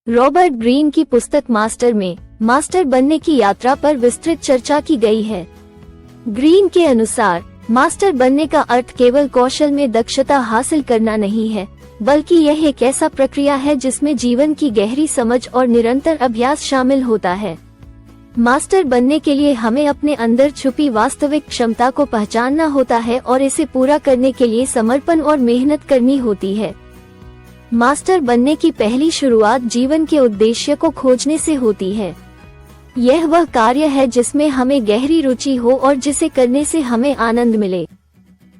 Robert Greene की पुस्तक master में मास्टर बनने की यात्रा पर विस्तृत चर्चा की गई है। ग्रीन के अनुसार मास्टर बनने का अर्थ केवल कौशल में दक्षता हासिल करना नहीं है, बल्कि यह एक ऐसा प्रक्रिया है जिसमें जीवन की गहरी समझ और निरंतर अभ्यास शामिल होता है। मास्टर बनने के लिए हमें अपने अंदर छुपी वास्तविक क्षमता को पहचानना होता है और इसे पूरा करने के लिए समर्पण और मेहनत करनी होती है। मास्टर बनने की पहली शुरुआत जीवन के उद्देश्य को खोजने से होती है। यह वह कार्य है जिसमें हमें गहरी रुचि हो और जिसे करने से हमें आनंद मिले।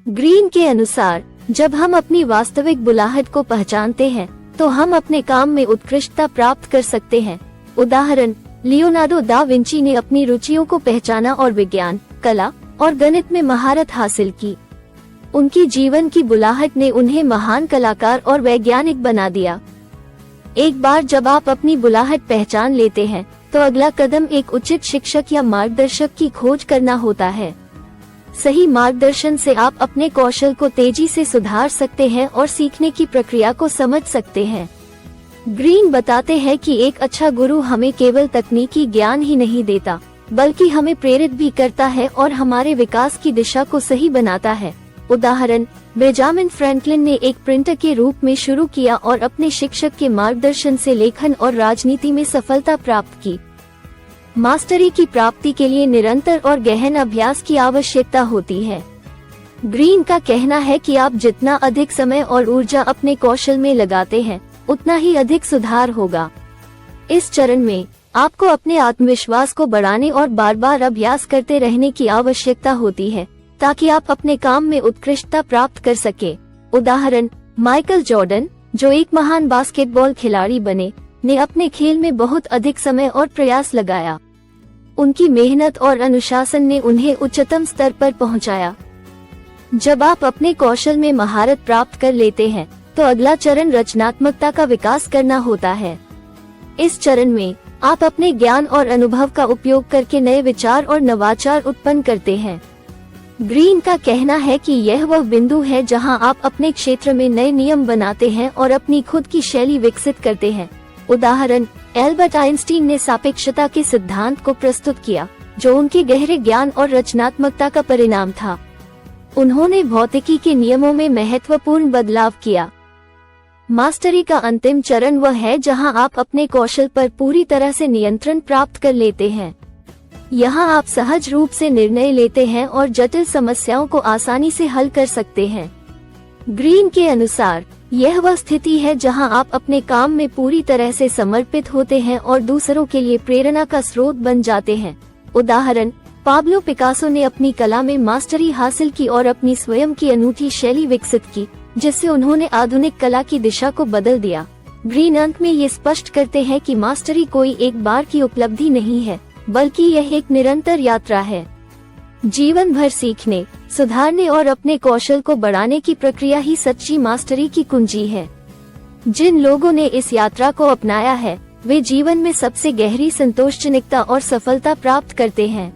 ग्रीन के अनुसार जब हम अपनी वास्तविक बुलाहट को पहचानते हैं तो हम अपने काम में उत्कृष्टता प्राप्त कर सकते हैं। उदाहरण, लियोनार्डो दा विंची ने अपनी रुचियों को पहचाना और विज्ञान, कला और गणित में महारत हासिल की। उनकी जीवन की बुलाहट ने उन्हें महान कलाकार और वैज्ञानिक बना दिया। एक बार जब आप अपनी बुलाहट पहचान लेते हैं तो अगला कदम एक उचित शिक्षक या मार्गदर्शक की खोज करना होता है। सही मार्गदर्शन से आप अपने कौशल को तेजी से सुधार सकते हैं और सीखने की प्रक्रिया को समझ सकते हैं। ग्रीन बताते हैं कि एक अच्छा गुरु हमें केवल तकनीकी ज्ञान ही नहीं देता, बल्कि हमें प्रेरित भी करता है और हमारे विकास की दिशा को सही बनाता है। उदाहरण, बेंजामिन फ्रैंकलिन ने एक प्रिंटर के रूप में शुरू किया और अपने शिक्षक के मार्गदर्शन से लेखन और राजनीति में सफलता प्राप्त की। मास्टरी की प्राप्ति के लिए निरंतर और गहन अभ्यास की आवश्यकता होती है। ग्रीन का कहना है कि आप जितना अधिक समय और ऊर्जा अपने कौशल में लगाते हैं, उतना ही अधिक सुधार होगा। इस चरण में आपको अपने आत्मविश्वास को बढ़ाने और बार बार अभ्यास करते रहने की आवश्यकता होती है, ताकि आप अपने काम में उत्कृष्टता प्राप्त कर सके। उदाहरण, माइकल जॉर्डन, जो एक महान बास्केटबॉल खिलाड़ी बने, ने अपने खेल में बहुत अधिक समय और प्रयास लगाया। उनकी मेहनत और अनुशासन ने उन्हें उच्चतम स्तर पर पहुंचाया। जब आप अपने कौशल में महारत प्राप्त कर लेते हैं, तो अगला चरण रचनात्मकता का विकास करना होता है। इस चरण में आप अपने ज्ञान और अनुभव का उपयोग करके नए विचार और नवाचार उत्पन्न करते हैं। ग्रीन का कहना है कि यह वह बिंदु है जहां आप अपने क्षेत्र में नए नियम बनाते हैं और अपनी खुद की शैली विकसित करते हैं। उदाहरण, एल्बर्ट आइंस्टीन ने सापेक्षता के सिद्धांत को प्रस्तुत किया, जो उनके गहरे ज्ञान और रचनात्मकता का परिणाम था। उन्होंने भौतिकी के नियमों में महत्वपूर्ण बदलाव किया। मास्टरी का अंतिम चरण वह है जहां आप अपने कौशल पर पूरी तरह से नियंत्रण प्राप्त कर लेते हैं। यहाँ आप सहज रूप से निर्णय लेते हैं और जटिल समस्याओं को आसानी से हल कर सकते हैं। ग्रीन के अनुसार यह वह स्थिति है जहां आप अपने काम में पूरी तरह से समर्पित होते हैं और दूसरों के लिए प्रेरणा का स्रोत बन जाते हैं। उदाहरण, पाब्लो पिकासो ने अपनी कला में मास्टरी हासिल की और अपनी स्वयं की अनूठी शैली विकसित की, जिससे उन्होंने आधुनिक कला की दिशा को बदल दिया। ग्रीन अंत में ये स्पष्ट करते हैं कि मास्टरी कोई एक बार की उपलब्धि नहीं है, बल्कि यह एक निरंतर यात्रा है। जीवन भर सीखने, सुधारने और अपने कौशल को बढ़ाने की प्रक्रिया ही सच्ची मास्टरी की कुंजी है। जिन लोगों ने इस यात्रा को अपनाया है, वे जीवन में सबसे गहरी संतोषजनकता और सफलता प्राप्त करते हैं।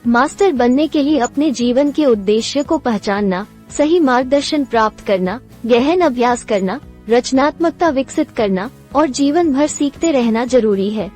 मास्टर बनने के लिए अपने जीवन के उद्देश्य को पहचानना, सही मार्गदर्शन प्राप्त करना, गहन अभ्यास करना, रचनात्मकता विकसित करना और जीवन भर सीखते रहना जरूरी है।